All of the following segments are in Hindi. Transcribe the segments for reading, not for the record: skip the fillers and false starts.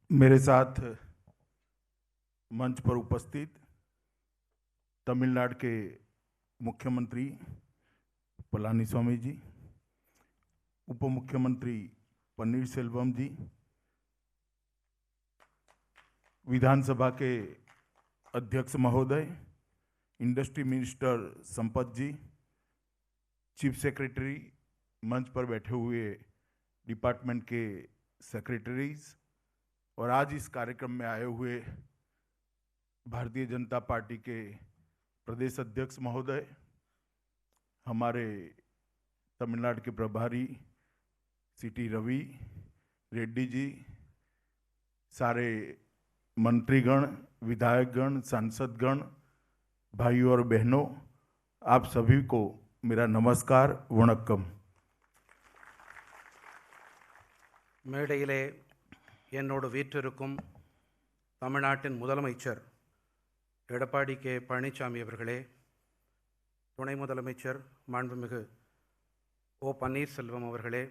मेरे साथ मंच पर उपस्थित तमिलनाडु के मुख्यमंत्री पलानीस्वामी जी, उप मुख्यमंत्री पन्नीरसेल्वम जी, विधानसभा के अध्यक्ष महोदय, इंडस्ट्री मिनिस्टर संपत जी, चीफ सेक्रेटरी, मंच पर बैठे हुए डिपार्टमेंट के सेक्रेटरीज और आज इस कार्यक्रम में आए हुए भारतीय जनता पार्टी के प्रदेश अध्यक्ष महोदय, हमारे तमिलनाडु के प्रभारी सीटी रवि रेड्डी जी, सारे मंत्रीगण, विधायकगण, सांसदगण, भाइयों और बहनों, आप सभी को मेरा नमस्कार वणक्कम। மேடையிலே என்னோடு வீற்றிருக்கும் தமிழ்நாட்டின் முதலமைச்சர் எடப்பாடி கே பழனிசாமி அவர்களே, துணை முதலமைச்சர் மாண்புமிகு ஓ பன்னீர்செல்வம் அவர்களே,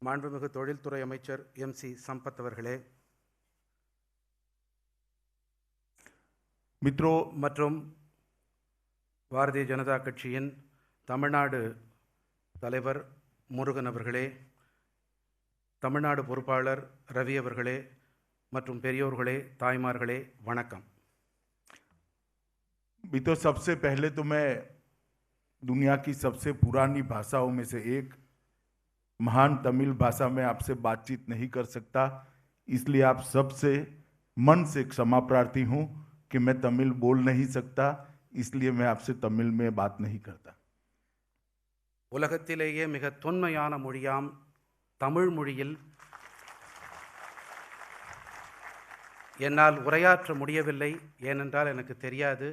மாண்புமிகு தொழில்துறை அமைச்சர் எம்.சி. சம்பத் அவர்களே, मित्रों மற்றும் பாரதிய ஜனதா கட்சியின் தமிழ்நாடு தலைவர் முருகன் அவர்களே, தமிழ்நாடு பொறுப்பாளர் ரவி அவர்களே மற்றும் பெரியோர்களே, தாய்மார்களே, வணக்கம்। मित्रों, सबसे पहले तो मैं दुनिया की सबसे पुरानी भाषाओं में से एक महान तमिल भाषा में आपसे बातचीत नहीं कर सकता, इसलिए आप सबसे मन से क्षमा प्रार्थी हूं कि मैं तमिल बोल नहीं सकता, इसलिए मैं आपसे तमिल में बात नहीं करता। உலகத்திலேயே மிக தொன்மையான மொழியாம் தமிழ் மொழியில் என்னால் உரையாற்ற முடியவில்லை, ஏனென்றால் எனக்கு தெரியாது।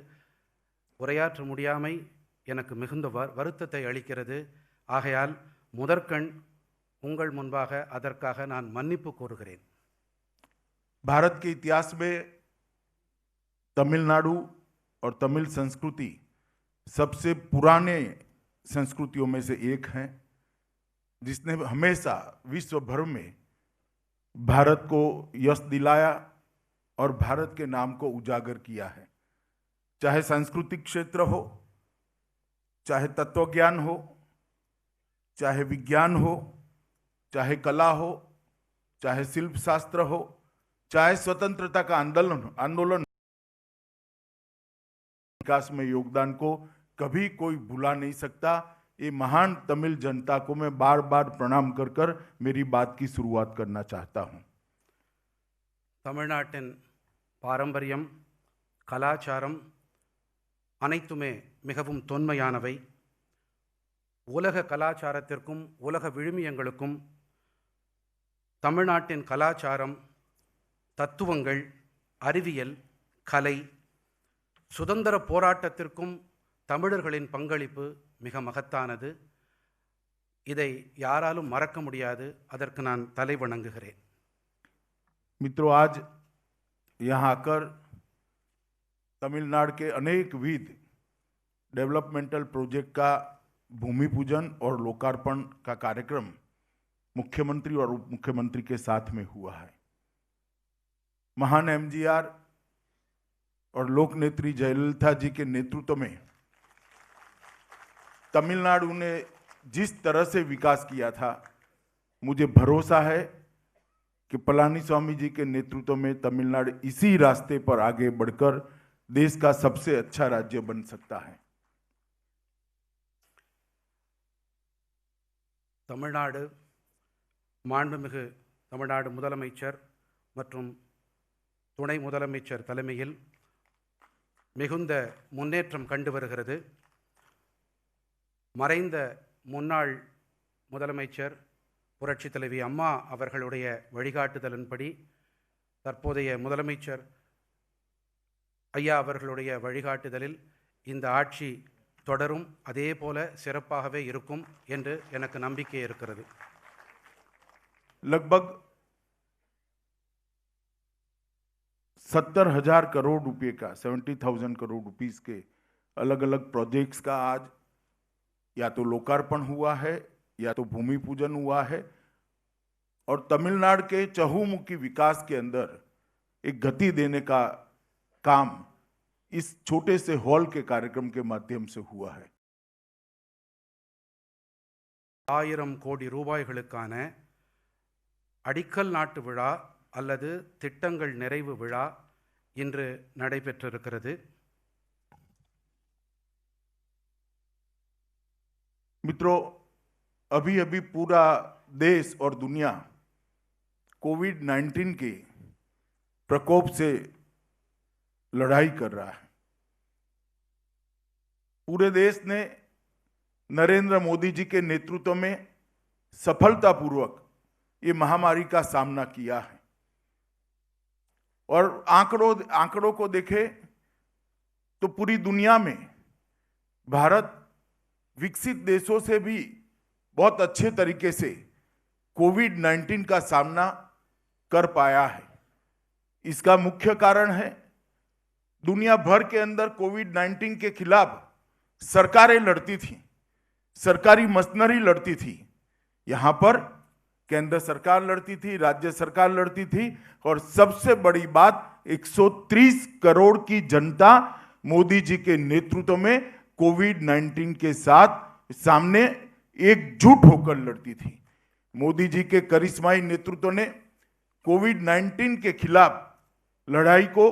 உரையாற்ற முடியாமை எனக்கு மிகுந்த வருத்தத்தை அளிக்கிறது। ஆகையால் முதற்கண் உங்கள் முன்பாக அதற்காக நான் மன்னிப்பு கோருகிறேன்। भारत के इतिहास में तमिलनाडु और तमिल संस्कृति सबसे पुराने संस्कृतियों में से एक है, जिसने हमेशा विश्व भर में भारत को यश दिलाया और भारत के नाम को उजागर किया है। चाहे सांस्कृतिक क्षेत्र हो, चाहे तत्वज्ञान हो, चाहे विज्ञान हो, चाहे कला हो, चाहे शिल्प शास्त्र हो, चाहे स्वतंत्रता का आंदोलन विकास में योगदान को कभी कोई भुला नहीं सकता। ये महान तमिल जनता को मैं बार बार प्रणाम कर कर मेरी बात की शुरुआत करना चाहता हूं। தமிழ்நாட்டின் பாரம்பரியம், கலாச்சாரம் அனைத்துமே மிகவும் தொன்மையானவை। உலக கலாச்சாரத்திற்கும் உலக விழுமியங்களுக்கும் தமிழ்நாட்டின் கலாச்சாரம், தத்துவங்கள், அறிவியல், கலை, சுதந்திர போராட்டத்திற்கும் தமிழர்களின் பங்களிப்பு மிக மகத்தானது। இதை யாராலும் மறக்க முடியாது, அதற்கு நான் தலை வணங்குகிறேன்। मित्रों, आज यहाँ आकर तमिलनाडु के अनेक विध डेवलपमेंटल प्रोजेक्ट का भूमि पूजन और लोकार्पण का कार्यक्रम मुख्यमंत्री और उप मुख्यमंत्री के साथ में हुआ है। महान एमजीआर और लोकनेत्री जयललिता जी के नेतृत्व में तमिलनाडु ने जिस तरह से विकास किया था, मुझे भरोसा है कि पलानीस्वामी जी के नेतृत्व में तमिलनाडु इसी रास्ते पर आगे बढ़कर देश का सबसे अच्छा राज्य बन सकता है। தமிழ்நாடு மாண்புமிகு தமிழ்நாடு முதலமைச்சர் மற்றும் துணை முதலமைச்சர் தலைமையில் மிகுந்த முன்னேற்றம் கண்டு வருகிறது। மறைந்த முன்னாள் முதலமைச்சர் புரட்சித் தலைவி அம்மா அவர்களுடைய வழிகாட்டுதலின்படி தற்போதைய முதலமைச்சர் ஐயா அவர்களுடைய வழிகாட்டுதலில் இந்த ஆட்சி தொடரும், அதே போல சிறப்பாகவே இருக்கும் என்று எனக்கு நம்பிக்கை இருக்கிறது। लगभग 70,000 करोड़ रुपए का 70,000 करोड़ रुपीस के अलग अलग प्रोजेक्ट्स का आज या तो लोकार्पण हुआ है या तो भूमि पूजन हुआ है और तमिलनाडु के चहुमुखी विकास के अंदर एक गति देने का काम इस छोटे से हॉल के कार्यक्रम के माध्यम से हुआ है। 1000 கோடி ரூபாய்களுக்கான அடிக்கல் நாட்டு விழா அல்லது திட்டங்கள் நிறைவு விழா இன்று நடைபெற்றிருக்கிறது. मित्रों, अभी अभी पूरा देश और दुनिया कोविड-19 के प्रकोप से लड़ाई कर रहा है। पूरे देश ने नरेंद्र मोदी जी के नेतृत्व में सफलतापूर्वक ये महामारी का सामना किया है और आंकड़ों को देखें तो पूरी दुनिया में भारत विकसित देशों से भी बहुत अच्छे तरीके से कोविड-19 का सामना कर पाया है। इसका मुख्य कारण है दुनिया भर के अंदर कोविड-19 के खिलाफ सरकारें लड़ती थी, सरकारी मशीनरी लड़ती थी। यहां पर केंद्र सरकार लड़ती थी, राज्य सरकार लड़ती थी और सबसे बड़ी बात 130 करोड़ की जनता मोदी जी के नेतृत्व में कोविड-19 के साथ सामने एकजुट होकर लड़ती थी। मोदी जी के करिश्माई नेतृत्व ने कोविड-19 के खिलाफ लड़ाई को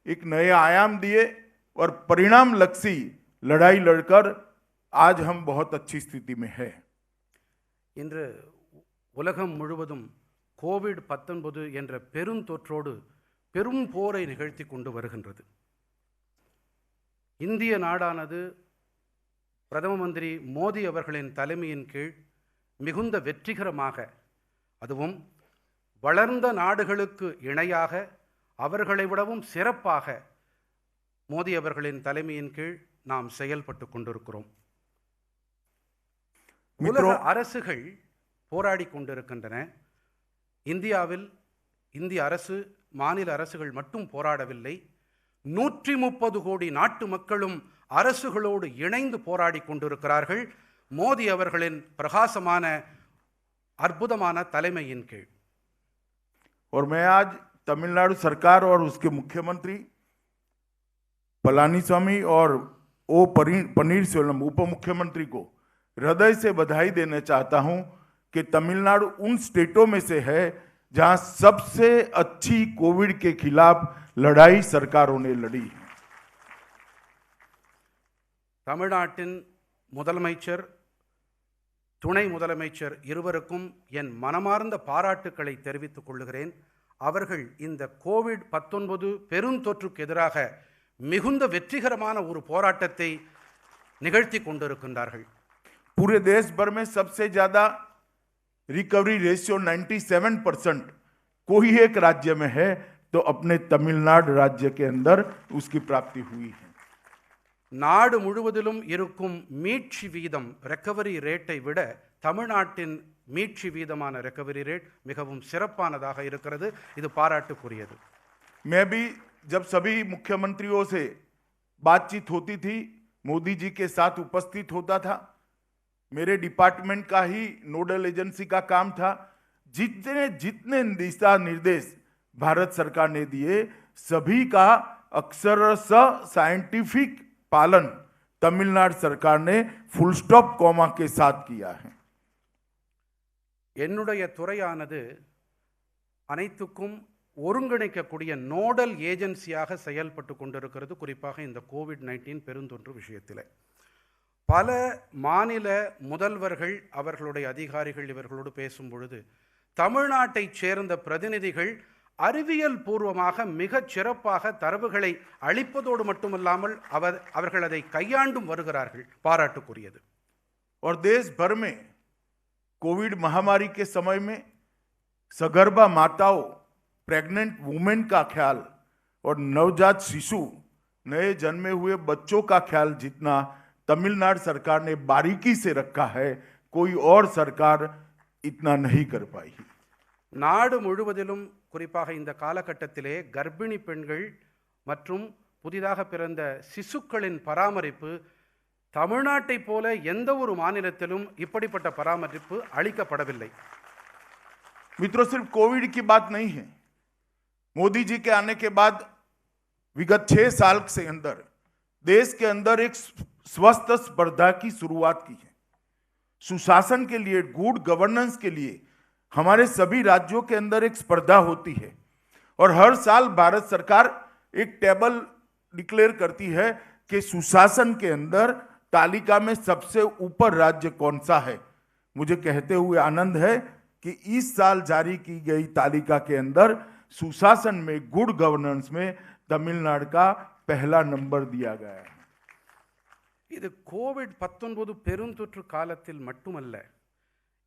एक नए आयाम दिए और परिणाम लक्षी लड़ाई लड़कर आज हम बहुत अच्छी स्थिति में है। இன்று உலகம் முழுவதும் கோவிட்-19 என்ற பெருந்தொற்றோடு பெரும் போரை நிகழ்த்தி கொண்டு வருகின்றது. இந்திய நாடானது பிரதம மந்திரி மோடி அவர்களின் தலைமையின் கீழ் மிகுந்த வெற்றிகரமாக, அதுவும் வளர்ந்த நாடுகளுக்கு இணையாக அவர்களை விடவும் சிறப்பாக மோடி அவர்களின் தலைமையின் கீழ் நாம் செயல்பட்டு கொண்டிருக்கிறோம். உலக அரசுகள் போராடி கொண்டிருக்கின்றன. இந்தியாவில் இந்திய அரசு, மாநில அரசுகள் மட்டும் போராடவில்லை. 130 கோடி நாட்டு மக்களும் அரசுகளோடு இணைந்து போராடி கொண்டிருக்கிறார்கள் மோடி அவர்களின் பிரகாசமான அற்புதமான தலைமையின் கீழ். और मैं आज तमिलनाडु सरकार और उसके मुख्यमंत्री पलानीस्वामी और ओ पनीरसेल्वम उप मुख्यमंत्री को हृदय से बधाई देना चाहता हूं कि तमिलनाडु उन स्टेटों में से है जहां सबसे अच्छी कोविड के खिलाफ लड़ाई सरकारों ने लड़ी है. தமிழ்நாட்டின் முதலமைச்சர், துணை முதலமைச்சர் இருவருக்கும் என் மனமார்ந்த பாராட்டுக்களை தெரிவித்துக் கொள்கிறேன். அவர்கள் இந்த கோவிட்-19 பெருந்தொற்றுக்கு எதிராக மிகுந்த வெற்றிகரமான ஒரு போராட்டத்தை நிகழ்த்தி கொண்டிருக்கின்றார்கள். पूरे देश भर में सबसे ज्यादा रिकवरी रेशियो 97% कोई एक राज्य में है तो अपने तमिलनाडु राज्य के अंदर उसकी प्राप्ति हुई है. நாடு முழுவதிலும் இருக்கும் மீட்சி வீதம், ரெக்கவரி ரேட்டை விட தமிழ்நாட்டின் மீட்சி வீதமான ரெக்கவரி ரேட் மிகவும் சிறப்பானதாக இருக்கிறது. இது பாராட்டுக்குரியது. मैं भी जब सभी मुख्यमंत्रियों से बातचीत होती थी, मोदी जी के साथ उपस्थित होता था, मेरे डिपार्टमेंट का ही नोडल एजेंसी का काम था. जितने दिशा निर्देश भारत सरकार ने दिए सभी का अक्षरशः साइंटिफिक पालन तमिलनाडु सरकार ने फुल स्टॉप कॉमा के साथ किया है. என்னுடைய துறையானது அனைத்துக்கும் ஒருங்கிணைக்கக்கூடிய நோடல் ஏஜென்சியாக செயல்பட்டு கொண்டிருக்கிறது. குறிப்பாக இந்த கோவிட்-19 பெருந்தொற்று விஷயத்தில் பல மாநில முதல்வர்கள், அவர்களுடைய அதிகாரிகள் இவர்களோடு பேசும் பொழுது தமிழ்நாட்டைச் சேர்ந்த பிரதிநிதிகள் அறிவியல் பூர்வமாக மிகச் சிறப்பாக தரவுகளை அளிப்பதோடு மட்டுமல்லாமல் அவர்கள் அதை கையாண்டும் வருகிறார்கள். பாராட்டுக்குரியது. और देश भर में कोविड महामारी के समय में सगर्भा माताओं, प्रेग्नेंट वुमेन का ख्याल और नवजात शिशु, नए जन्मे हुए बच्चों का ख्याल जितना तमिलनाडु सरकार ने बारीकी से रखा है, कोई और सरकार इतना नहीं कर पाई. நாடு முழுவதிலும் குறிப்பாக இந்த காலகட்டத்திலே கர்ப்பிணி பெண்கள் மற்றும் புதிதாக பிறந்த சிசுக்களின் பராமரிப்பு தமிழ்நாட்டைப் போல எந்த ஒரு மாநிலத்திலும் இப்படிப்பட்ட பராமரிப்பு அளிக்கப்படவில்லை. मित्रों, सिर्फ कोविड की बात नहीं है। मोदी जी के आने के बाद विगत 6 साल से अंदर देश के अंदर एक स्वस्थ स्पर्धा की शुरुआत की है। सुशासन के लिए, गुड गवर्नेंस के लिए हमारे सभी राज्यों के अंदर एक स्पर्धा होती है और हर साल भारत सरकार एक टेबल डिक्लेयर करती है कि सुशासन के अंदर तालिका में सबसे ऊपर राज्य कौन सा है। मुझे कहते हुए आनंद है कि इस साल जारी की गई तालिका के अंदर सुशासन में, गुड गवर्नेंस में तमिलनाडु का पहला नंबर दिया गया है। இது கோவிட்-19 பெருந்தொற்று காலத்தில் மட்டுமல்ல,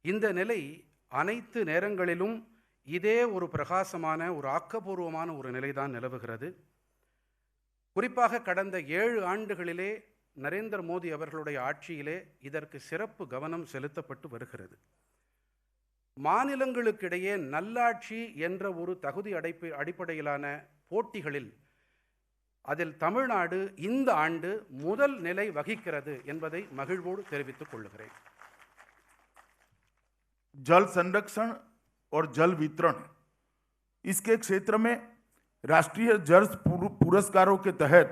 இந்த நிலை அனைத்து நேரங்களிலும் இதே ஒரு பிரகாசமான, ஒரு ஆக்கப்பூர்வமான ஒரு நிலைதான் நிலவுகிறது. குறிப்பாக கடந்த 7 ஆண்டுகளிலே நரேந்திர மோடி அவர்களுடைய ஆட்சியிலே இதற்கு சிறப்பு கவனம் செலுத்தப்பட்டு வருகிறது. மாநிலங்களுக்கிடையே நல்லாட்சி என்ற ஒரு தகுதி அடிப்படையிலான போட்டிகளில் அதில் தமிழ்நாடு இந்த ஆண்டு முதல் நிலை வகிக்கிறது என்பதை மகிழ்வோடு தெரிவித்துக் கொள்கிறேன். जल संरक्षण और जल वितरण, इसके क्षेत्र में राष्ट्रीय जल पुरस्कारों के तहत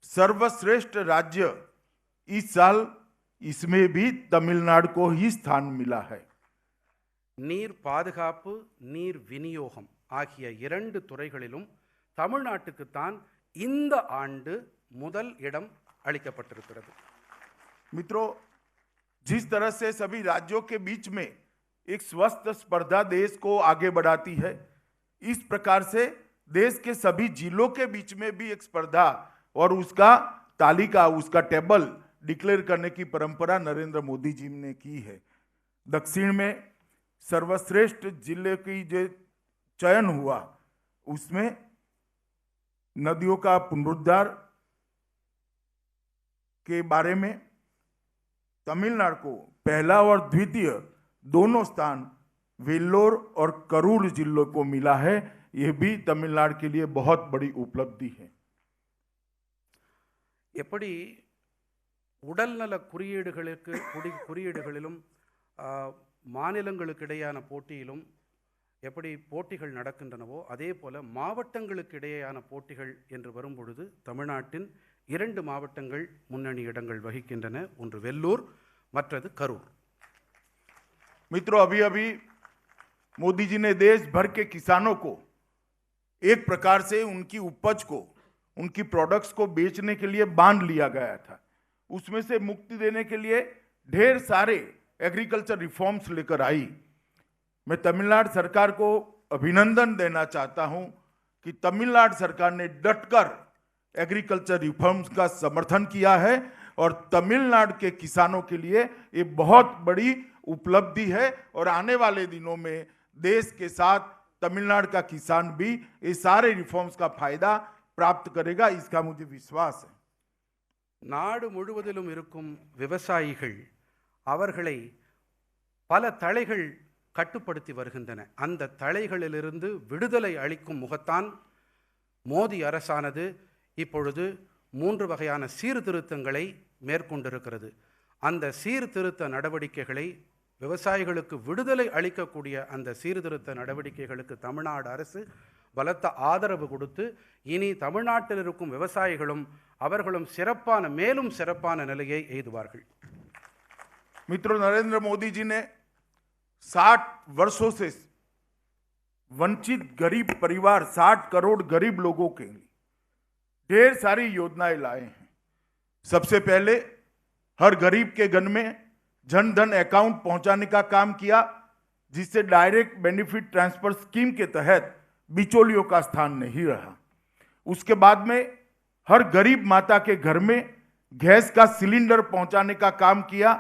सर्वश्रेष्ठ राज्य इस साल इसमें भी तमिलनाडु को ही स्थान मिला है। நீர் பாதுகாப்பு, நீர் விநியோகம் ஆகிய 2 துறைகளிலும் தமிழ்நாட்டுக்குத்தான் இந்த ஆண்டு முதல் இடம் அளிக்கப்பட்டிருக்கிறது. मित्रों, जिस तरह से सभी राज्यों के बीच में एक स्वस्थ स्पर्धा देश को आगे बढ़ाती है, इस प्रकार से देश के सभी जिलों के बीच में भी एक स्पर्धा और उसका तालिका, उसका टेबल डिक्लेयर करने की परंपरा नरेंद्र मोदी जी ने की है। दक्षिण में सर्वश्रेष्ठ जिले की जो चयन हुआ, उसमें नदियों का पुनरुद्धार के बारे में तमिलनाडु को पहला और द्वितीय दोनों स्थान वेल्लोर और करूर जिलों को मिला है। यह भी तमिलनाडु के लिए बहुत बड़ी उपलब्धि है। எப்படி உடல்நல குறியீடுகளிலும் மாநிலங்களுக்கு இடையான போட்டியிலும் எப்படி போட்டிகள் நடக்கின்றனவோ, அதே போல மாவட்டங்களுக்கு இடையேயான போட்டிகள் என்று வரும்பொழுது தமிழ்நாட்டின் 2 மாவட்டங்கள் முன்னணி இடங்கள் வகிக்கின்றன. ஒன்று வெல்லூர், மற்றது கரூர். मित्रों, अभी अभी मोदी जी ने देश भर के किसानों को एक प्रकार से उनकी उपज को, उनकी प्रोडक्ट्स को बेचने के लिए बांध लिया गया था। उसमें से मुक्ति देने के लिए ढेर सारे एग्रीकल्चर रिफॉर्म्स लेकर आई। मैं तमिलनाडु सरकार को अभिनंदन देना चाहता हूं कि तमिलनाडु सरकार ने डटकर एग्रीकल्चर रिफॉर्म्स का समर्थन किया है और तमिलनाडु के किसानों के लिए ये बहुत बड़ी उपलब्धि है और आने वाले दिनों में देश के साथ तमिलनाडु का किसान भी ये सारे रिफॉर्म्स का फायदा प्राप्त करेगा, इसका मुझे विश्वास है। நாடு முழுவதிலும் இருக்கும் விவசாயிகள் அவர்களை பல தளைகள் கட்டுப்படுத்தி வருகின்றன. அந்த தளைகளிலிருந்து விடுதலை அளிக்கும் முகத்தான் மோடி அரசானது இப்பொழுது 3 வகையான சீர்திருத்தங்களை மேற்கொண்டிருக்கிறது. அந்த சீர்திருத்த நடவடிக்கைகளை, விவசாயிகளுக்கு விடுதலை அளிக்கக்கூடிய அந்த சீர்திருத்த நடவடிக்கைகளுக்கு தமிழ்நாடு அரசு பலத்த ஆதரவு கொடுத்து இனி தமிழ்நாட்டில் இருக்கும் விவசாயிகளும் அவர்களும் மேலும் சிறப்பான நிலையை எய்துவார்கள். मित्रों, नरेंद्र मोदी जी ने 60 वर्षों से वंचित गरीब परिवार, 60 करोड़ गरीब लोगों के लिए ढेर सारी योजनाएं लाए हैं। सबसे पहले हर गरीब के घर में जन धन अकाउंट पहुंचाने का काम किया, जिससे डायरेक्ट बेनिफिट ट्रांसफर स्कीम के तहत बिचौलियों का स्थान नहीं रहा। उसके बाद में हर गरीब माता के घर में गैस का सिलेंडर पहुंचाने का काम किया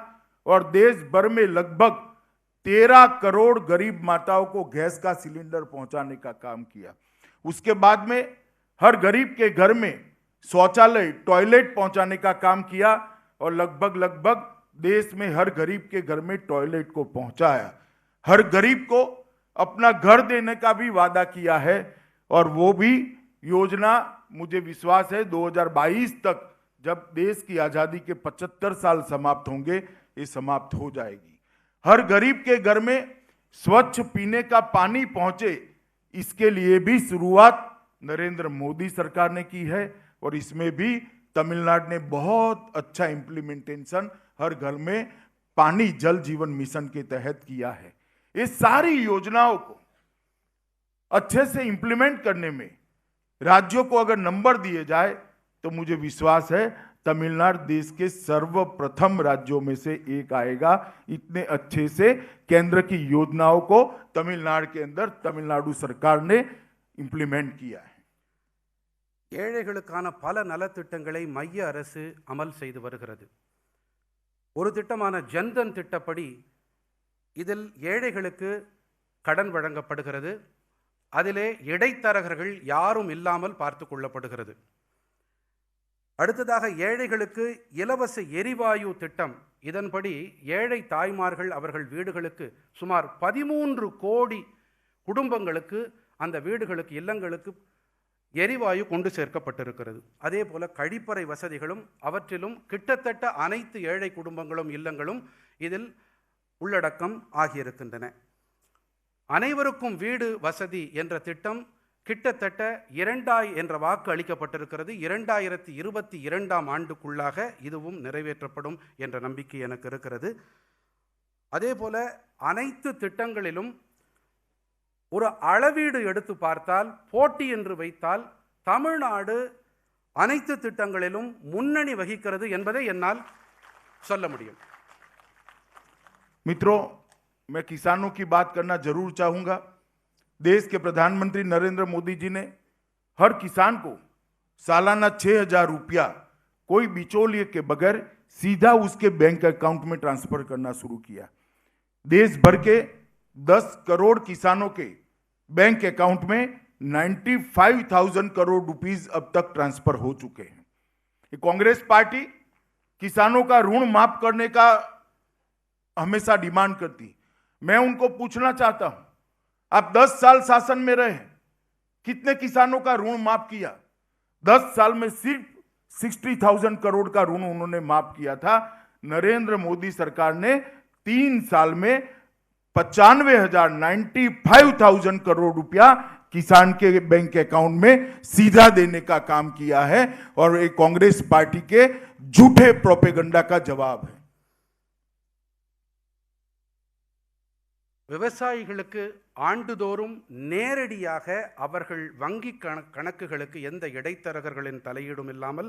और देश भर में लगभग 13 करोड़ गरीब माताओं को गैस का सिलेंडर पहुंचाने का काम किया। उसके बाद में हर गरीब के घर में शौचालय, टॉयलेट पहुंचाने का काम किया और लगभग देश में हर गरीब के घर में टॉयलेट को पहुंचाया। हर गरीब को अपना घर देने का भी वादा किया है और वो भी योजना, मुझे विश्वास है 2022 तक, जब देश की आज़ादी के 75 साल समाप्त होंगे, ये समाप्त हो जाएगी। हर गरीब के घर में स्वच्छ पीने का पानी पहुंचे, इसके लिए भी शुरुआत नरेंद्र मोदी सरकार ने की है और इसमें भी तमिलनाडु ने बहुत अच्छा इंप्लीमेंटेशन हर घर में पानी जल जीवन मिशन के तहत किया है। ये सारी योजनाओं को अच्छे से इंप्लीमेंट करने में राज्यों को अगर नंबर दिए जाए तो मुझे विश्वास है तमिलनाडु देश के सर्वप्रथम राज्यों में से एक आएगा। इतने अच्छे से केंद्र की योजनाओं को तमिलनाडु के अंदर तमिलनाडु सरकार ने इंप्लीमेंट किया है। ஏழைகளுக்கான பல நலத்திட்டங்களை மைய அரசு அமல் செய்து வருகிறது. ஒரு திட்டமான ஜன்தன் திட்டப்படி இதில் ஏழைகளுக்கு கடன் வழங்கப்படுகிறது. அதிலே இடைத்தரகர்கள் யாரும் இல்லாமல் பார்த்து கொள்ளப்படுகிறது. அடுத்ததாக ஏழைகளுக்கு இலவச எரிவாயு திட்டம். இதன்படி ஏழை தாய்மார்கள் அவர்கள் வீடுகளுக்கு சுமார் 13 கோடி குடும்பங்களுக்கு அந்த வீடுகளுக்கு இல்லங்களுக்கு எரிவாயு கொண்டு சேர்க்கப்பட்டிருக்கிறது. அதே போல கழிப்பறை வசதிகளும் அவற்றிலும் கிட்டத்தட்ட அனைத்து ஏழை குடும்பங்களும் இல்லங்களும் இதில் உள்ளடக்கம் ஆகியிருக்கின்றன. அனைவருக்கும் வீடு வசதி என்ற திட்டம் கிட்டத்தட்ட 2000 என்ற வாக்கு அளிக்கப்பட்டிருக்கிறது. 2022ஆம் ஆண்டுக்குள்ளாக இதுவும் நிறைவேற்றப்படும் என்ற நம்பிக்கை எனக்கு இருக்கிறது. அதே போல அனைத்து திட்டங்களிலும் ஒரு அளவீடு எடுத்து பார்த்தால், போட்டி என்று வைத்தால் தமிழ்நாடு அனைத்து திட்டங்களிலும் முன்னணி வகிக்கிறது என்பதை என்னால் சொல்ல முடியும். मित्रों, मैं किसानों की बात करना जरूर चाहूंगा। देश के प्रधानमंत्री नरेंद्र मोदी जी ने हर किसान को सालाना 6,000 रुपया कोई बिचौलिए के बगैर सीधा उसके बैंक अकाउंट में ट्रांसफर करना शुरू किया। देश भर के 10 करोड़ किसानों के बैंक अकाउंट में 95,000 करोड़ रुपीस अब तक ट्रांसफर हो चुके हैं। ये कांग्रेस पार्टी किसानों का ऋण माफ करने का हमेशा डिमांड करती। मैं उनको पूछना चाहता हूं, आप 10 साल शासन में रहे, कितने किसानों का ऋण माफ किया? 10 साल में सिर्फ 60,000 करोड़ का ऋण उन्होंने माफ किया था। नरेंद्र मोदी सरकार ने 3 साल में 95,000 करोड़ रुपया किसान के बैंक अकाउंट में सीधा देने का काम किया है और ये कांग्रेस पार्टी के झूठे प्रोपेगेंडा का जवाब है। விவசாயிகளுக்கு ஆண்டுதோறும் நேரடியாக அவர்கள் வங்கி கணக்குகளுக்கு எந்த இடைத்தரகர்களின் தலையீடும் இல்லாமல்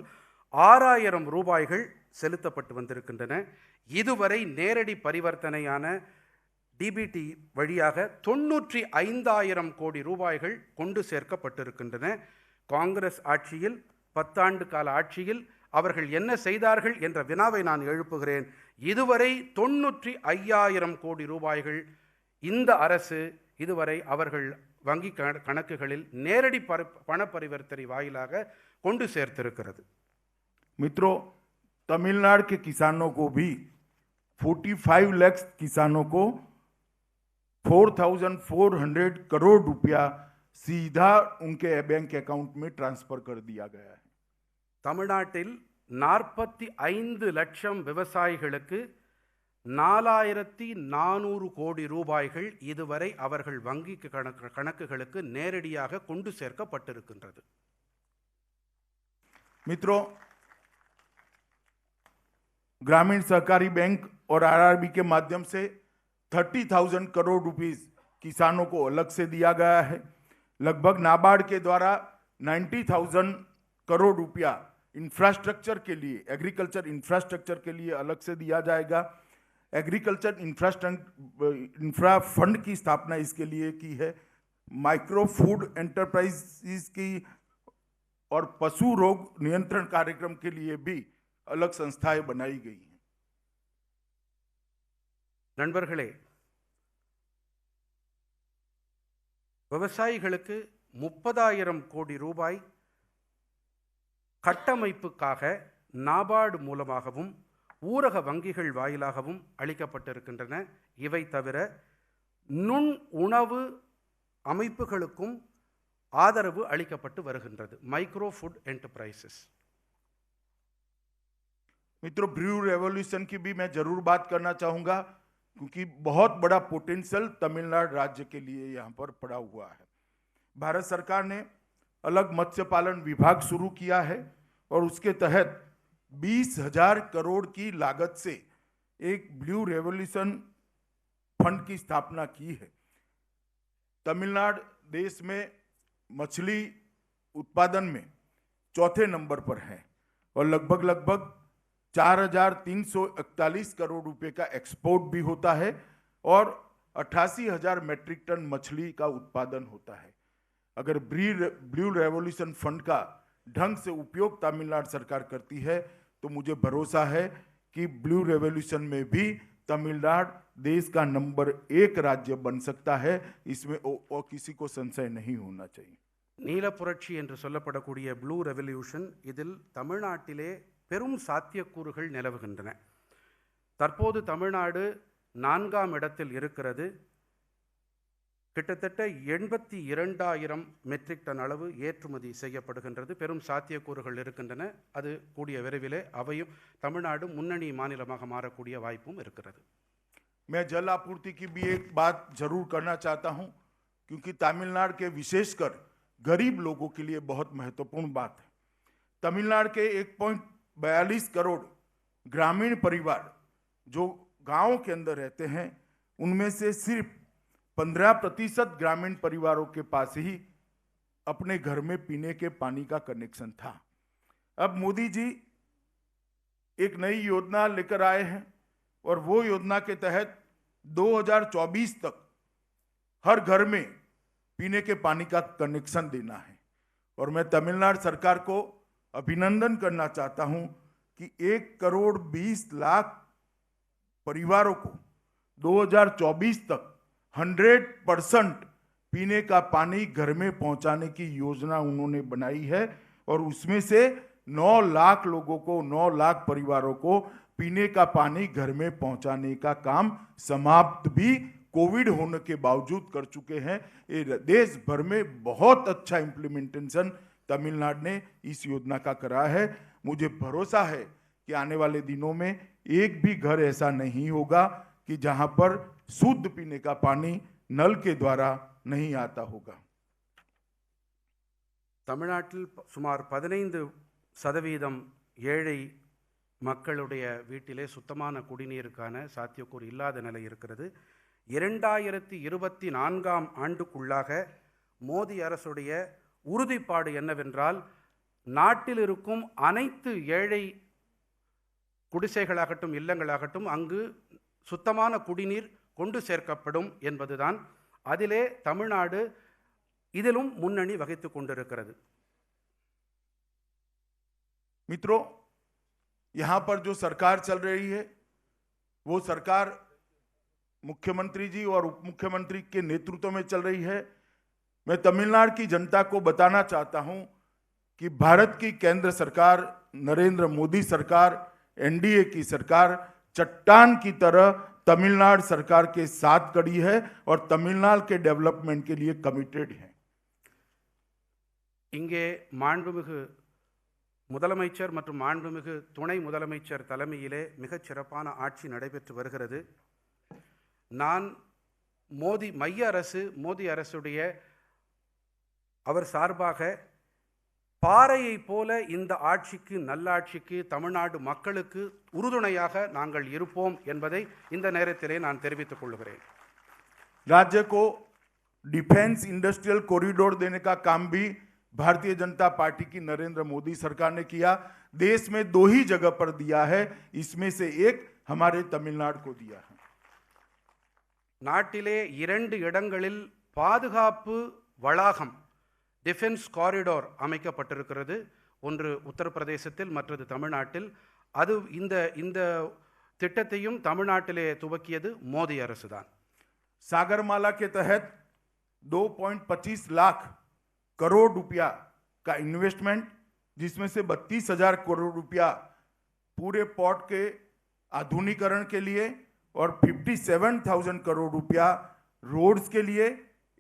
6,000 ரூபாய்கள் செலுத்தப்பட்டு வந்திருக்கின்றன. இதுவரை நேரடி பரிவர்த்தனையான டிபிடி வழியாக 95,000 கோடி ரூபாய்கள் கொண்டு சேர்க்கப்பட்டிருக்கின்றன. காங்கிரஸ் ஆட்சியில் 10 ஆண்டு கால ஆட்சியில் அவர்கள் என்ன செய்தார்கள் என்ற வினாவை நான் எழுப்புகிறேன். இதுவரை 95,000 கோடி ரூபாய்கள் இந்த அரசு இதுவரை அவர்கள் வங்கி கணக்குகளில் நேரடி பண பரிவர்த்தனை வாயிலாக கொண்டு சேர்த்திருக்கிறது. मित्रों, तमिलनाडु के किसानों को भी 45 लाख किसानों को 4,400 करोड़ रुपया सीधा उनके बैंक अकाउंट में ट्रांसफर कर दिया गया है. தமிழ்நாட்டில் 45 லட்சம் விவசாயிகளுக்கு 4,400 கோடி ரூபாய்கள் இதுவரை அவர்கள் வங்கி கணக்குகளுக்கு நேரடியாக கொண்டு சேர்க்கப்பட்டிருக்கின்றது. मित्रों, ग्रामीण सहकारी बैंक और आरआरबी के माध्यम से 30,000 करोड़ रुपीस किसानों को अलग से दिया गया है. लगभग नाबार्ड के द्वारा 90,000 करोड़ रुपया इंफ्रास्ट्रक्चर के लिए, एग्रीकल्चर इंफ्रास्ट्रक्चर के लिए अलग से दिया जाएगा. एग्रीकल्चर इंफ्रा फंड की स्थापना इसके लिए की है. माइक्रो फूड एंटरप्राइजेस की और पशु रोग नियंत्रण कार्यक्रम के लिए भी अलग संस्थाएं बनाई गई हैं. நண்பர்களே, விவசாயிகளுக்கு 30,000 கோடி ரூபாய் கட்டமைப்புக்காக நாபார்டு மூலமாகவும் ஊரக வங்கிகள் வாயிலாகவும் அளிக்கப்பட்டிருக்கின்றன. இவை தவிர நுண் உணவு அமைப்புகளுக்கும் ஆதரவு அளிக்கப்பட்டு வருகின்றது. மைக்रो फूड एंटरप्राइजेस. मित्रों, ब्रू रेवोल्यूशन की भी मैं जरूर बात करना चाहूंगा. क्योंकि बहुत बड़ा पोटेंशियल तमिलनाडु राज्य के लिए यहाँ पर पड़ा हुआ है। भारत सरकार ने अलग मत्स्य पालन विभाग शुरू किया है और उसके तहत 20,000 करोड़ की लागत से एक ब्लू रेवोल्यूशन फंड की स्थापना की है। तमिलनाडु देश में मछली उत्पादन में चौथे नंबर पर है और लगभग 4,341 करोड़ रुपए का एक्सपोर्ट भी होता है और 88,000 मैट्रिक टन मछली का उत्पादन होता है। अगर ब्लू रेवोल्यूशन फंड का ढंग से उपयोग तमिलनाडु सरकार करती है तो मुझे भरोसा है कि ब्लू रेवोल्यूशन में भी तमिलनाडु देश का नंबर 1 राज्य बन सकता है। इसमें और किसी को संशय नहीं होना चाहिए। நீல புரட்சி என்று சொல்லப்படக்கூடிய ப்ளூ ரெவல்யூஷன் இதில் தமிழ்நாட்டிலே பெரும் சாத்தியக்கூறுகள் நிலவுகின்றன. தற்போது தமிழ்நாடு 4ஆம் இடத்தில் இருக்கிறது. கிட்டத்தட்ட 82,000 மெட்ரிக் டன் அளவு ஏற்றுமதி செய்யப்படுகின்றது. பெரும் சாத்தியக்கூறுகள் இருக்கின்றன. அது கூடிய விரைவிலே அவையும் தமிழ்நாடு முன்னணி மாநிலமாக மாறக்கூடிய வாய்ப்பும் இருக்கிறது. मैं जल आपूर्ति की भी एक बात जरूर करना चाहता हूं, क्योंकि तमिलनाडु के विशेषकर गरीब लोगों के लिए बहुत महत्वपूर्ण बात है। तमिलनाडु के 1.42 करोड़ ग्रामीण परिवार जो गांवों के अंदर रहते हैं, उनमें से सिर्फ 15% ग्रामीण परिवारों के पास ही अपने घर में पीने के पानी का कनेक्शन था। अब मोदी जी एक नई योजना लेकर आए हैं और वो योजना के तहत 2024 तक हर घर में पीने के पानी का कनेक्शन देना है। और मैं तमिलनाडु सरकार को अभिनंदन करना चाहता हूं कि 1,20,00,000 परिवारों को 2024 तक 100% पीने का पानी घर में पहुंचाने की योजना उन्होंने बनाई है और उसमें से 9 लाख लोगों को, 9 लाख परिवारों को पीने का पानी घर में पहुंचाने का काम समाप्त भी कोविड होने के बावजूद कर चुके हैं। ये देश भर में बहुत अच्छा इम्प्लीमेंटेशन तमिलनाडु ने इस योजना का करा है। मुझे भरोसा है कि आने वाले दिनों में एक भी घर ऐसा नहीं होगा कि जहां पर शुद्ध पीने का पानी नल के द्वारा नहीं आता होगा। தமிழ்நாட்டில் சுமார் 15% ஏழை மக்களுடைய வீட்டிலே சுத்தமான குடிநீருக்கான சாத்தியக்கூறு இல்லாத நிலை இருக்கிறது. 2024ஆம் ஆண்டுக்குள்ளாக மோடி அரசுடைய உறுதிப்பாடு என்னவென்றால், நாட்டில் இருக்கும் அனைத்து ஏழை குடிசைகளாகட்டும் இல்லங்களாகட்டும் அங்கு சுத்தமான குடிநீர் கொண்டு சேர்க்கப்படும் என்பதுதான். அதிலே தமிழ்நாடு இதிலும் முன்னணி வகித்து கொண்டிருக்கிறது. मित्रों, यहाँ पर जो सरकार चल रही है वो सरकार मुख्यमंत्री जी और उप मुख्यमंत्री के नेतृत्व में चल रही है। मैं तमिलनाडु की जनता को बताना चाहता हूं कि भारत की केंद्र सरकार, नरेंद्र मोदी सरकार, एनडीए की सरकार चट्टान की तरह तमिलनाडु सरकार के साथ खड़ी है और तमिलनाडु के डेवलपमेंट के लिए कमिटेड है। இங்கே மாண்புமிகு முதலமைச்சர் மற்றும் மாண்புமிகு துணை முதலமைச்சர் தலைமையிலே மிகச் சிறப்பான ஆட்சி நடைபெற்று வருகிறது. நான் மோடி அரசுடைய அவர் சார்பாக பாறையை போல இந்த ஆட்சிக்கு, நல்லாட்சிக்கு, தமிழ்நாடு மக்களுக்கு உறுதுணையாக நாங்கள் இருப்போம் என்பதை இந்த நேரத்திலே நான் தெரிவித்துக் கொள்கிறேன். राज्य को डिफेंस इंडस्ट्रियल कॉरिडोर देने का काम भी भारतीय जनता पार्टी की नरेंद्र मोदी सरकार ने किया। देश में 2 ही जगह पर दिया है, इसमें से एक हमारे तमिलनाडु को दिया है। நாட்டிலே 2 இடங்களில் பாதுகாப்பு வளாகம், டிஃபென்ஸ் காரிடோர் அமைக்கப்பட்டிருக்கிறது. ஒன்று உத்தரப்பிரதேசத்தில், மற்றது தமிழ்நாட்டில். அது இந்த திட்டத்தையும் தமிழ்நாட்டிலே துவக்கியது மோடி அரசுதான். सागरमाला के तहत 2.25 लाख करोड़ रुपया का इन्वेस्टमेंट, जिसमें से 32,000 करोड़ रुपया पूरे पोर्ट के आधुनिकीकरण के लिए और 57,000 करोड़ रुपया रोड्स के लिए,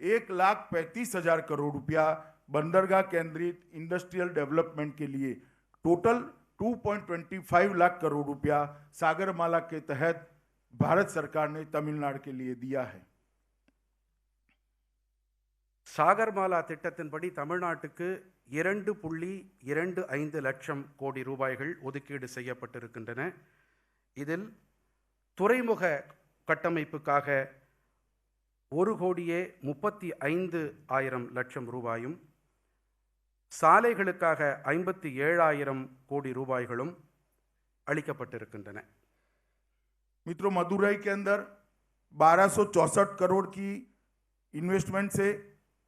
1,35,000 करोड़ रुपया बंदरगाह केंद्रित इंडस्ट्रियल डेवलपमेंट के लिए, टोटल 2.25 लाख करोड़ रुपया सागरमाला के तहत भारत सरकार ने तमिलनाडु के लिए दिया है। சாகர்மாலா திட்டத்தின்படி தமிழ்நாட்டுக்கு 2.25 லட்சம் கோடி ரூபாய்கள் ஒதுக்கீடு செய்யப்பட்டிருக்கின்றன. இதில் துறைமுக கட்டமைப்புக்காக 1,35,00,000 லட்சம் ரூபாயும், சாலைகளுக்காக 57,000 கோடி ரூபாய்களும் அளிக்கப்பட்டிருக்கின்றன. मित्रों, मदुरई के अंदर 1264 करोड़ की इन्वेस्टमेंट से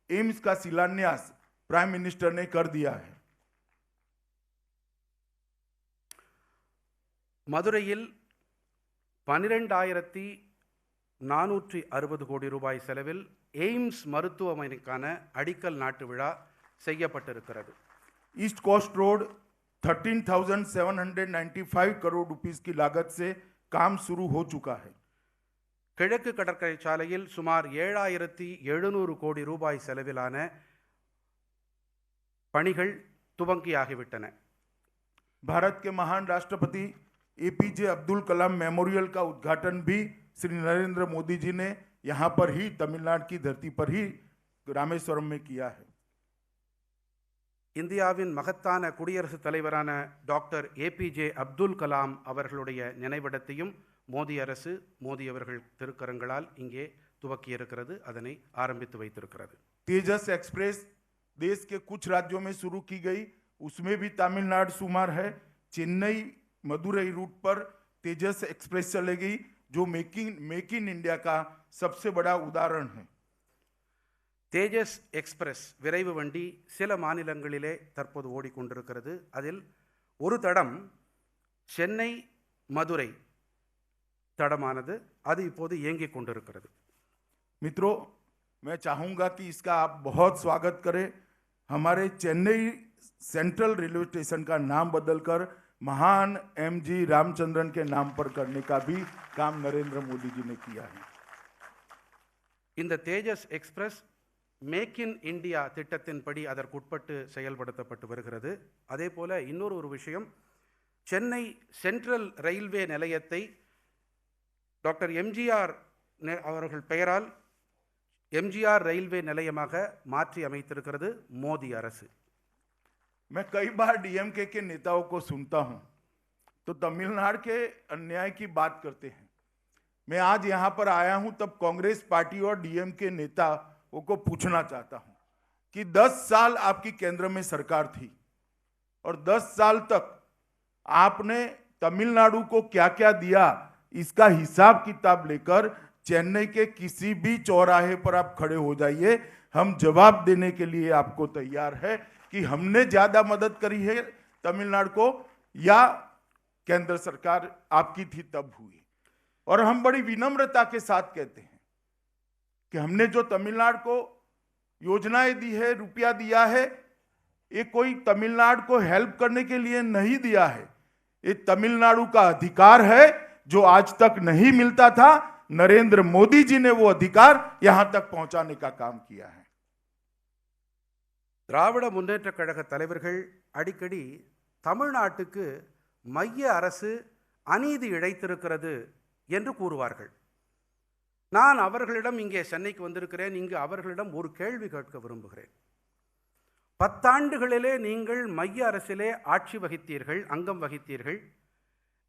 एम्स का शिलान्यास प्राइम मिनिस्टर ने कर दिया है। மதுரையில் 12,460 கோடி ரூபாய் செலவில் எய்ம்ஸ் மருத்துவமனைக்கான அடிக்கல் நாட்டு விழா செய்யப்பட்டிருக்கிறது. East Coast Road 13,795 crore rupees की लागत से काम शुरू हो चुका है। கிழக்கு கடற்கரை சாலையில் சுமார் 7,700 கோடி ரூபாய் செலவிலான பணிகள் துவங்கியாகிவிட்டன. भारत के महान राष्ट्रपति एपीजे अब्दुल कलाम मेमोरियल का उद्घाटन भी श्री नरेंद्र मोदी जी ने यहाँ पर ही तमिलनाडु की धरती पर ही रामेश्वरम में किया है। இந்தியாவின் மகத்தான குடியரசுத் தலைவரான டாக்டர் ஏபிஜே அப்துல் கலாம் அவர்களுடைய நினைவிடத்தையும் மோடி அரசு, மோடி அவர்கள் திருக்கரங்களால் இங்கே துவக்கியிருக்கிறது, அதனை ஆரம்பித்து வைத்திருக்கிறது. तेजस एक्सप्रेस देश के कुछ राज्यों में शुरू की गई, उसमें भी तमिलनाडु शुमार है। चेन्नई मदुरई रूट पर तेजस एक्सप्रेस चलेगी, जो मेक इन इंडिया का सबसे बड़ा उदाहरण है। தேஜஸ் எக்ஸ்பிரஸ் விரைவு வண்டி சில மாநிலங்களிலே தற்போது ஓடிக்கொண்டிருக்கிறது. அதில் ஒரு தடம் சென்னை மதுரை தடமானது, அது இப்போது இயங்கிக் கொண்டிருக்கிறது. मित्रों, मैं चाहूँगा कि इसका आप बहुत स्वागत करें। हमारे चेन्नई सेंट्रल रेलवे स्टेशन का नाम बदलकर महान एमजी रामचंद्रन के नाम पर करने का भी काम नरेंद्र मोदी जी ने किया है। இந்த தேஜஸ் எக்ஸ்பிரஸ் மேக் இன் இந்தியா திட்டத்தின்படி அதற்குட்பட்டு செயல்படுத்தப்பட்டு வருகிறது. அதே போல இன்னொரு விஷயம், சென்னை சென்ட்ரல் ரயில்வே நிலையத்தை டாக்டர் எம்ஜிஆர் அவர்கள் பெயரால் எம்ஜிஆர் ரயில்வே நிலையமாக மாற்றி அமைத்திருக்கிறது மோடி அரசு. मैं कई बार डीएमके के नेताओं को सुनता हूं तो तमिलनाडु के अन्याय की बात करते हैं। मैं आज यहां पर आया हूं तब कांग्रेस पार्टी और डीएमके नेताओं को पूछना चाहता हूं कि 10 साल आपकी केंद्र में सरकार थी और 10 साल तक आपने तमिलनाडु को क्या क्या दिया, इसका हिसाब किताब लेकर चेन्नई के किसी भी चौराहे पर आप खड़े हो जाइए, हम जवाब देने के लिए आपको तैयार है कि हमने ज्यादा मदद करी है तमिलनाडु को या केंद्र सरकार आपकी थी तब हुई। और हम बड़ी विनम्रता के साथ कहते हैं कि हमने जो तमिलनाडु को योजनाएं दी है, रुपया दिया है, ये कोई तमिलनाडु को हेल्प करने के लिए नहीं दिया है, ये तमिलनाडु का अधिकार है जो आज तक नहीं मिलता था। नरेंद्र मोदी जी ने वो अधिकार यहां तक पहुंचाने का काम किया है। திராவிட முன்னேற்ற கழக தலைவர்கள் அடிக்கடி தமிழ்நாட்டுக்கு மைய அரசு அநீதி இழைத்திருக்கிறது என்று கூறுவார்கள். நான் அவர்களிடம் இங்கே சென்னைக்கு வந்திருக்கிறேன், இங்கு அவர்களிடம் ஒரு கேள்வி கேட்க விரும்புகிறேன். 10 ஆண்டுகளிலே நீங்கள் மைய அரசிலே ஆட்சி வகித்தீர்கள், அங்கம் வகித்தீர்கள்.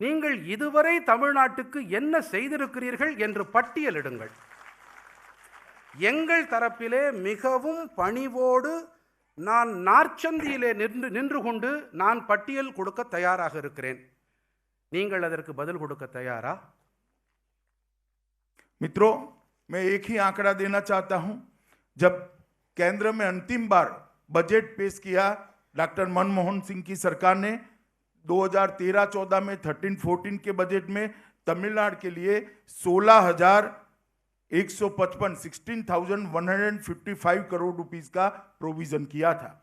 நீங்கள் இதுவரை தமிழ்நாட்டுக்கு என்ன செய்திருக்கிறீர்கள் என்று பட்டியலிடுங்கள். எங்கள் தரப்பிலே மிகவும் பணிவோடு நான் நாற்சந்தியிலே நின்று கொண்டு நான் பட்டியல் கொடுக்க தயாராக இருக்கிறேன். நீங்கள் அதற்கு பதில் கொடுக்க தயாரா? मित्रों, मैं एक ही आंकड़ा देना चाहता हूं। जब केंद्र में अंतिम बार बजट पेश किया डॉक्टर मनमोहन सिंह की सरकार ने 2013-14 में 13-14 के बजट में तमिलनाडु के लिए 16,155 करोड़ रुपीस का प्रोविजन किया था।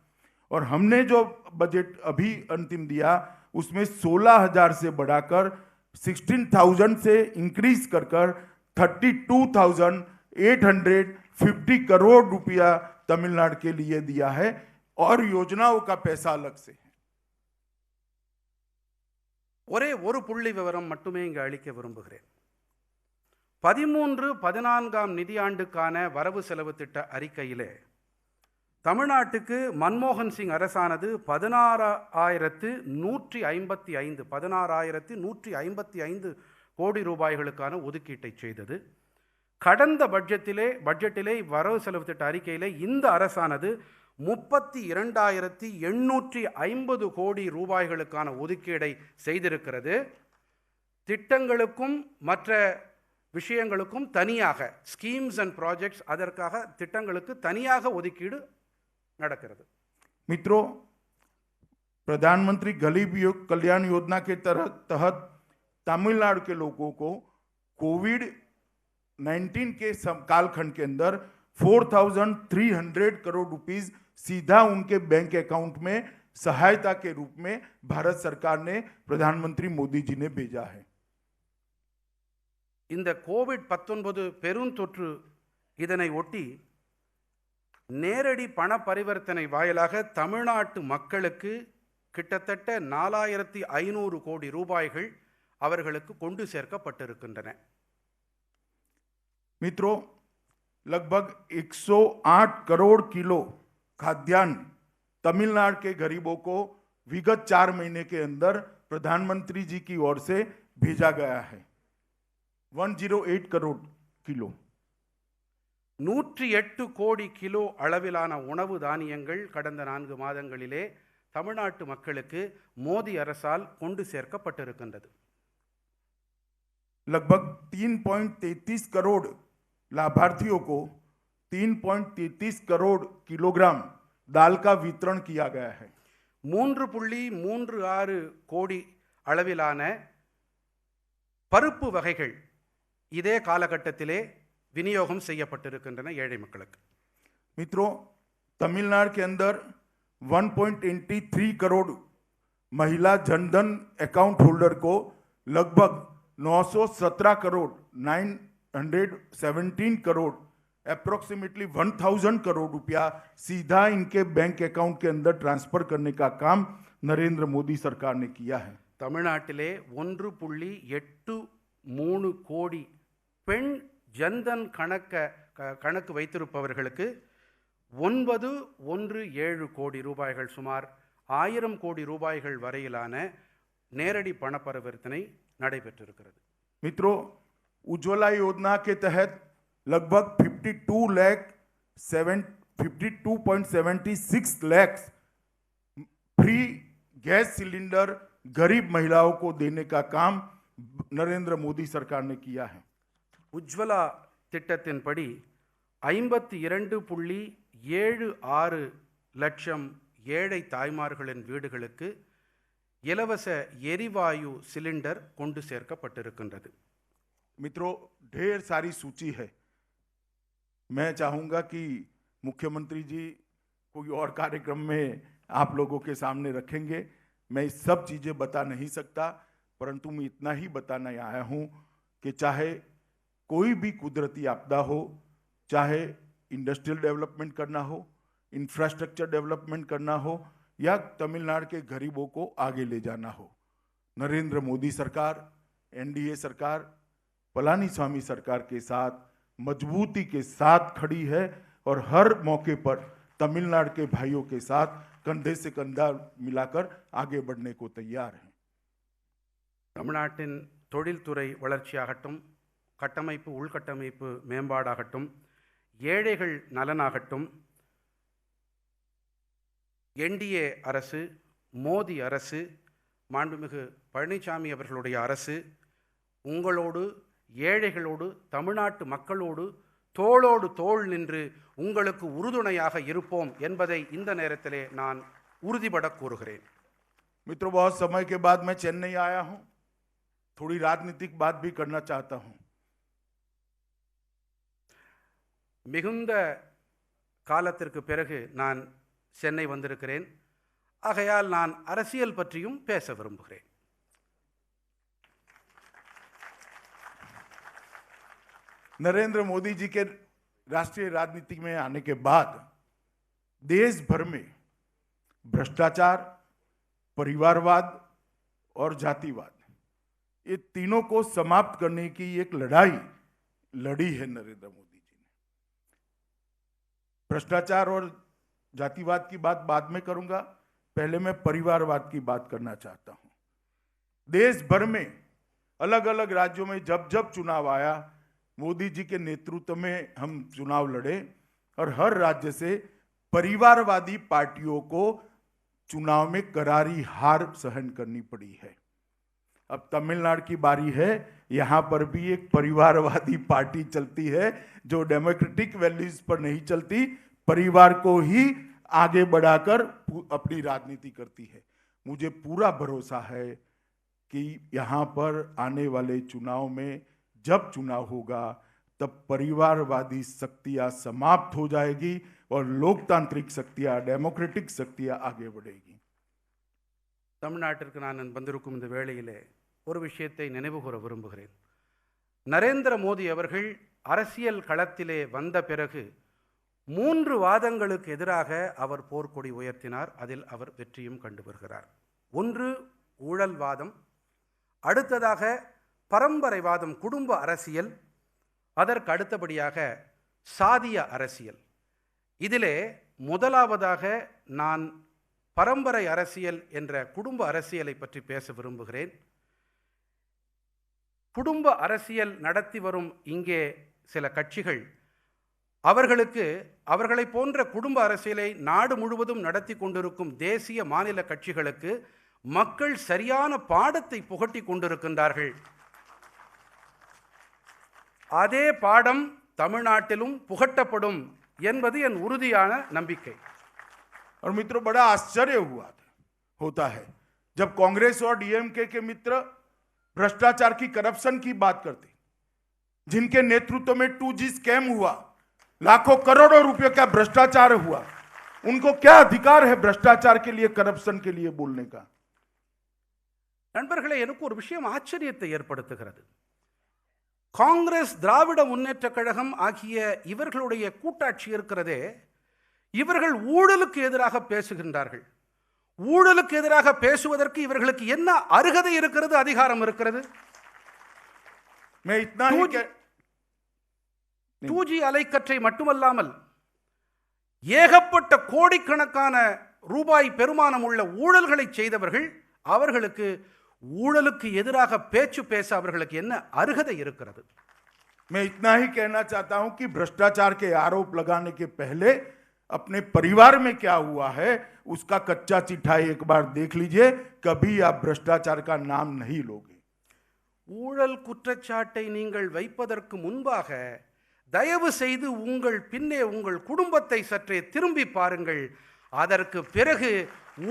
और हमने जो बजट अभी अंतिम दिया उसमें 16,000 से बढ़ाकर 16,000 से इंक्रीज कर 32,850 करोड़ रुपया तमिलनाडु के लिए दिया है और योजनाओं का पैसा अलग से है। ஒரே ஒரு புள்ளி விவரம் மட்டுமே இங்கு அளிக்க விரும்புகிறேன். 13-14 நிதியாண்டுக்கான வரவு செலவு திட்ட அறிக்கையிலே தமிழ்நாட்டுக்கு மன்மோகன் சிங் அரசானது 16,155 கோடி ரூபாய்களுக்கான ஒதுக்கீட்டை செய்தது. கடந்த பட்ஜெட்டிலே வரவு செலவு திட்ட அறிக்கையிலே இந்த அரசானது 32,850 கோடி ரூபாய்களுக்கான ஒதுக்கீடை செய்திருக்கிறது. திட்டங்களுக்கும் மற்ற விஷயங்களுக்கும் தனியாக ஸ்கீம்ஸ் அண்ட் ப்ராஜெக்ட்ஸ், அதற்காக திட்டங்களுக்கு தனியாக ஒதுக்கீடு நடக்கிறது. मित्रों, प्रधानमंत्री गरीब कल्याण योजना के तहत तमिलनाडु के लोगों को कोविड-19 के कालखंड के अंदर 4,300 करोड़ रुपीस सीधा उनके बैंक अकाउंट में सहायता के रूप में भारत सरकार ने प्रधानमंत्री मोदी जी ने भेजा है. இந்த கோவிட்-19 பெருந்தொற்று இதனை ஒட்டி நேரடி பண பரிவர்த்தனை வாயிலாக தமிழ்நாட்டு மக்களுக்கு கிட்டத்தட்ட 4,500 கோடி ரூபாய்கள் அவர்களுக்கு கொண்டு சேர்க்கப்பட்டிருக்கின்றன. मित्रों, लगभग 108 करोड़ किलो खाद्यान्न तमिलनाडु के गरीबों को विगत 4 महीने के अंदर प्रधानमंत्री जी की ओर से भेजा गया है. 108 करोड़ किलो. 108 கோடி கிலோ அளவிலான உணவு தானியங்கள் கடந்த 4 மாதங்களிலே தமிழ்நாட்டு மக்களுக்கு மோடி அரசால் கொண்டு சேர்க்கப்பட்டிருக்கின்றது. लगभग 3.33 करोड़ लाभार्थियों को 3.33 करोड़ किलोग्राम दाल का वितरण किया गया है. 3.36 கோடி அளவிலான பருப்பு வகைகள் இதே காலகட்டத்திலே விநியோகம் செய்யப்பட்டிருக்கின்றன ஏழை மக்களுக்கு. मित्रों, तमिलनाडु के अंदर 1.83 करोड़ महिला जनधन अकाउंट होल्डर को लगभग 917 करोड़ 917 करोड़ अप्रोक्सीमेटली 1,000 करोड़ रुपया सीधा इनके बैंक अकाउंट के अंदर ट्रांसफर करने का काम नरेंद्र मोदी सरकार ने किया है. தமிழ்நாட்டிலே 1.83 கோடி பெண் ஜன்தன் கணக்கு வைத்திருப்பவர்களுக்கு 917 கோடி ரூபாய்கள், சுமார் 1000 கோடி ரூபாய்கள் வரையிலான நேரடி பண பரிவர்த்தனை நடைபெற்றிருக்கிறது. मित्रों, उज्ज्वला योजना के तहत लगभग 52.76 लाख फ्री गैस सिलेंडर गरीब महिलाओं को देने का काम नरेंद्र मोदी सरकार ने किया है. உஜ்வலா திட்டத்தின்படி 52.76 லட்சம் ஏழை தாய்மார்களின் வீடுகளுக்கு இலவச எரிவாயு சிலிண்டர் கொண்டு சேர்க்கப்பட்டிருக்கின்றது. मित्रों, ढेर सारी सूची है. मैं चाहूंगा कि मुख्यमंत्री जी कोई और कार्यक्रम में आप लोगों के सामने रखेंगे. मैं इस सब चीजें बता नहीं सकता, परंतु मैं इतना ही बताना आया हूं कि चाहे कोई भी कुदरती आपदा हो, चाहे इंडस्ट्रियल डेवलपमेंट करना हो, इंफ्रास्ट्रक्चर डेवलपमेंट करना हो, या तमिलनाडु के गरीबों को आगे ले जाना हो, नरेंद्र मोदी सरकार, एनडीए सरकार, पलानीस्वामी सरकार के साथ मजबूती के साथ खड़ी है और हर मौके पर तमिलनाडु के भाइयों के साथ कंधे से कंधा मिलाकर आगे बढ़ने को तैयार है. தமிழ்நாட்டின் தொழில்துறை வளர்ச்சியாகட்டும், கட்டமைப்பு உள்கட்டமைப்பு மேம்பாடாகட்டும், ஏழைகள் நலனாகட்டும், என்டிஏ அரசு, மோடி அரசு, மாண்புமிகு பழனிசாமி அவர்களுடைய அரசு உங்களோடு, ஏழைகளோடு, தமிழ்நாட்டு மக்களோடு தோளோடு தோள் நின்று உங்களுக்கு உறுதுணையாக இருப்போம் என்பதை இந்த நேரத்திலே நான் உறுதிபட கூறுகிறேன். मित्रों, बहुत समय के बाद मैं चेन्नई आया हूं. थोड़ी राजनीतिक बात भी करना चाहता हूं. மிகுந்த காலத்திற்கு பிறகு நான் சென்னை வந்திருக்கிறேன். ஆகையால் நான் அரசியல் பற்றியும் பேச விரும்புகிறேன். नरेंद्र मोदी जी के राष्ट्रीय राजनीति में आने के बाद देश भर में भ्रष्टाचार, परिवारवाद और जातिवाद, ये तीनों को समाप्त करने की एक लड़ाई लड़ी है नरेंद्र मोदी जी ने। भ्रष्टाचार और जातिवाद की बात बाद में करूंगा, पहले मैं परिवारवाद की बात करना चाहता हूं। देश भर में अलग अलग राज्यों में जब जब चुनाव आया, मोदी जी के नेतृत्व में हम चुनाव लड़े और हर राज्य से परिवारवादी पार्टियों को चुनाव में करारी हार सहन करनी पड़ी है। अब तमिलनाडु की बारी है, यहां पर भी एक परिवारवादी पार्टी चलती है जो डेमोक्रेटिक वैल्यूज पर नहीं चलती, परिवार को ही आगे बढ़ाकर अपनी राजनीति करती है। मुझे पूरा भरोसा है कि यहां पर आने वाले चुनाव में जब चुनाव होगा तब परिवारवादी शक्तियां समाप्त हो जाएगी और लोकतांत्रिक शक्तियां, डेमोक्रेटिक शक्तियां आगे बढ़ेगी। தமிழ்நாட்டிற்கு நான் வந்திருக்கும் இந்த வேளையிலே ஒரு விஷயத்தை நினைவுகூர விரும்புகிறேன். நரேந்திர மோடி அவர்கள் அரசியல் களத்திலே வந்த பிறகு 3 வாதங்களுக்கு எதிராக அவர் போர்க்கொடி உயர்த்தினார். அதில் அவர் வெற்றியும் கண்டு வருகிறார். ஒன்று ஊழல்வாதம், அடுத்ததாக பரம்பரைவாதம், குடும்ப அரசியல், அதற்கு அடுத்தபடியாக சாதிய அரசியல். இதிலே முதலாவதாக நான் பரம்பரை அரசியல் என்ற குடும்ப அரசியலை பற்றி பேச விரும்புகிறேன். குடும்ப அரசியல் நடத்தி வரும் இங்கே சில கட்சிகள் அவர்களை போன்ற குடும்ப அரசியலை நாடு முழுவதும் நடத்தி கொண்டிருக்கும் தேசிய மாநில கட்சிகளுக்கு மக்கள் சரியான பாடத்தை புகட்டி கொண்டிருக்கின்றார்கள். அதே பாடம் தமிழ்நாட்டிலும் புகட்டப்படும் என்பது என் உறுதியான நம்பிக்கை. और मित्रों, बड़ा आश्चर्य होता है जब कांग्रेस और डीएमके के मित्र भ्रष्टाचार की, करप्शन की बात करते, जिनके नेतृत्व में 2G स्कैम हुआ, लाखों करोड़ों रुपए का भ्रष्टाचार हुआ, उनको क्या अधिकार है भ्रष्टाचार के लिए, करप्शन के लिए बोलने का? நண்பர்களே, எனக்கு ஒரு விஷயம் ஆச்சரியத்தை ஏற்படுத்துகிறது. காங்கிரஸ், திராவிட முன்னேற்ற கழகம் ஆகிய இவர்களுடைய கூட்டாட்சி இருக்கிறதே, இவர்கள் ஊழலுக்கு எதிராக பேசுகின்றார்கள். ஊழலுக்கு எதிராக பேசுவதற்கு இவர்களுக்கு என்ன அருகதை இருக்கிறது, அதிகாரம் இருக்கிறது? 2G அலைக்கற்றை மட்டுமல்லாமல் ஏகப்பட்ட கோடிக்கணக்கான ரூபாய் பெருமானம் உள்ள ஊழல்களை செய்தவர்கள், அவர்களுக்கு ஊழலுக்கு எதிராக பேச்சு பேச அவர்களுக்கு என்ன அருகதை இருக்கிறது? मैं इतना ही कहना चाहता हूं कि भ्रष्टाचार के आरोप लगाने के पहले अपने परिवार में क्या हुआ है उसका कच्चा चिट्ठा एक बार देख लीजिए, कभी आप भ्रष्टाचार का नाम नहीं लोगे. ஊழல் குற்றச்சாட்டை நீங்கள் வைப்பதற்கு முன்பாக தயவு செய்து உங்கள் பின்னே உங்கள் குடும்பத்தை சற்றே திரும்பி பாருங்கள். அதற்கு பிறகு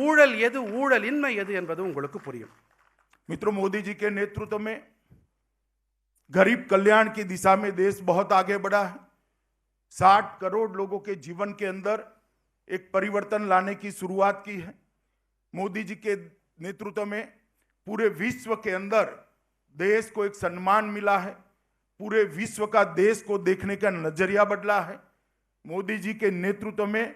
ஊழல் எது, ஊழல் இன்மை எது என்பது உங்களுக்கு புரியும். मित्रों, मोदी जी के नेतृत्व में गरीब कल्याण की दिशा में देश बहुत आगे बढ़ा है. 60 करोड़ लोगों के जीवन के अंदर एक परिवर्तन लाने की शुरुआत की है. मोदी जी के नेतृत्व में पूरे विश्व के अंदर देश को एक सम्मान मिला है. पूरे विश्व का देश को देखने का नजरिया बदला है. मोदी जी के नेतृत्व में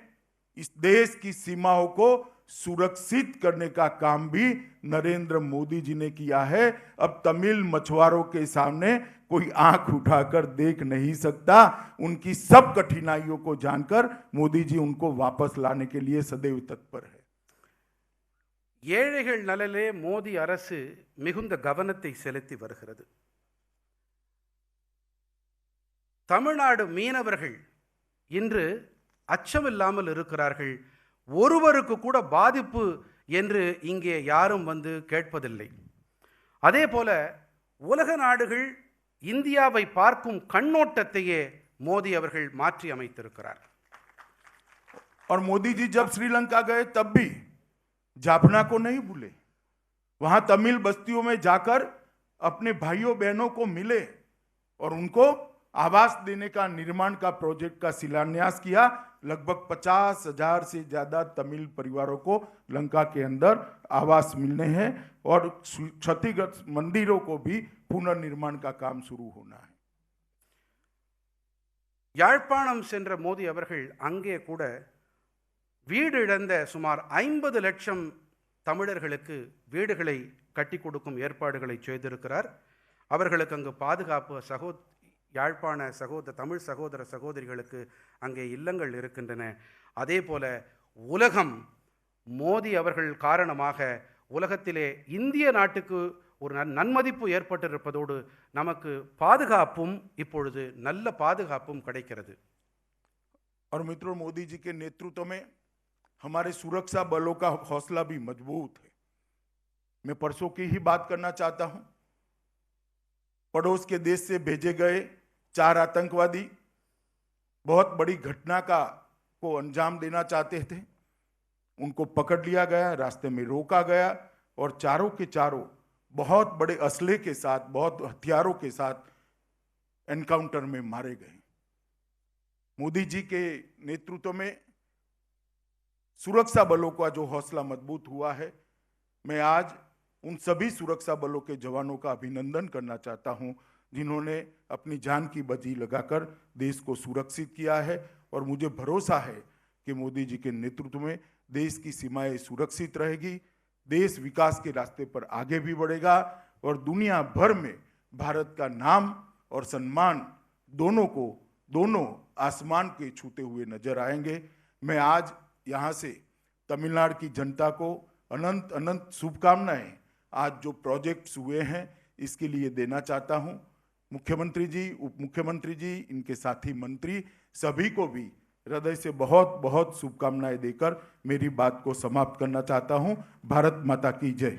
इस देश की सीमाओं को सुरक्षित करने का काम भी नरेंद्र मोदी जी ने किया है. अब तमिल मछुआरों के सामने कोई आंख उठाकर देख नहीं सकता. उनकी सब कठिनाइयों को जानकर मोदी जी उनको वापस लाने के लिए सदैव तत्पर है. ஏழைகள் நலனிலே மோடி அரசு மிகுந்த கவனத்தை செலுத்தி வருகிறது. தமிழ்நாடு மீனவர்கள் இன்று அச்சமில்லாமல் இருக்கிறார்கள். ஒருவருக்கு கூட பாதிப்பு என்று இங்கே யாரும் வந்து கேட்பதில்லை. அதே போல உலக நாடுகள் இந்தியாவை பார்க்கும் கண்ணோட்டத்தையே மோடி அவர்கள் மாற்றி அமைத்திருக்கிறார். और मोदी जी जब श्रीलंका गए तब भी जाफना को नहीं भूले. वहां तमिल बस्तियों में जाकर अपने भाइयों बहनों को मिले और उनको आवास देने का, निर्माण का प्रोजेक्ट का शिलान्यास किया. लगभग 50,000 से ज्यादा तमिल परिवारों को लंका के अंदर आवास मिलने हैं और क्षतिग्रस्त मंदिरों को भी पुनर्निर्माण का काम शुरू होना है. யாழ்ப்பாணம் சென்ற மோடி அவர்கள் அங்கே கூட வீடு இழந்த சுமார் 50 லட்சம் தமிழர்களுக்கு வீடுகளை கட்டி கொடுக்கும் ஏற்பாடுகளை செய்திருக்கிறார். அவர்களுக்கு அங்கு பாதுகாப்பு யாழ்ப்பாண தமிழ் சகோதர சகோதரிகளுக்கு அங்கே இல்லங்கள் இருக்கின்றன. அதே போல உலகம் மோடி அவர்கள் காரணமாக உலகத்திலே இந்திய நாட்டுக்கு ஒரு நன்மதிப்பு ஏற்பட்டிருப்பதோடு நமக்கு பாதுகாப்பும் இப்பொழுது நல்ல பாதுகாப்பும் கிடைக்கிறது. और मित्रों, मोदी जी के नेतृत्व में हमारे सुरक्षा बलों का हौसला भी मजबूत है। मैं परसों की ही बात करना चाहता हूं। पड़ोस के देश से भेजे गए 4 आतंकवादी बहुत बड़ी घटना को अंजाम देना चाहते थे। उनको पकड़ लिया गया, रास्ते में रोका गया और चारों के चारों बहुत बड़े असले के साथ, बहुत हथियारों के साथ एनकाउंटर में मारे गए। मोदी जी के नेतृत्व में सुरक्षा बलों का जो हौसला मजबूत हुआ है, मैं आज उन सभी सुरक्षा बलों के जवानों का अभिनंदन करना चाहता हूं जिन्होंने अपनी जान की बाजी लगाकर देश को सुरक्षित किया है। और मुझे भरोसा है कि मोदी जी के नेतृत्व में देश की सीमाएं सुरक्षित रहेगी, देश विकास के रास्ते पर आगे भी बढ़ेगा और दुनिया भर में भारत का नाम और सम्मान दोनों आसमान के छूते हुए नजर आएंगे। मैं आज यहाँ से तमिलनाडु की जनता को अनंत अनंत शुभकामनाएं आज जो प्रोजेक्ट्स हुए हैं इसके लिए देना चाहता हूं। मुख्यमंत्री जी, उप मुख्यमंत्री जी, इनके साथी मंत्री सभी को भी हृदय से बहुत बहुत शुभकामनाएं देकर मेरी बात को समाप्त करना चाहता हूं। भारत माता की जय।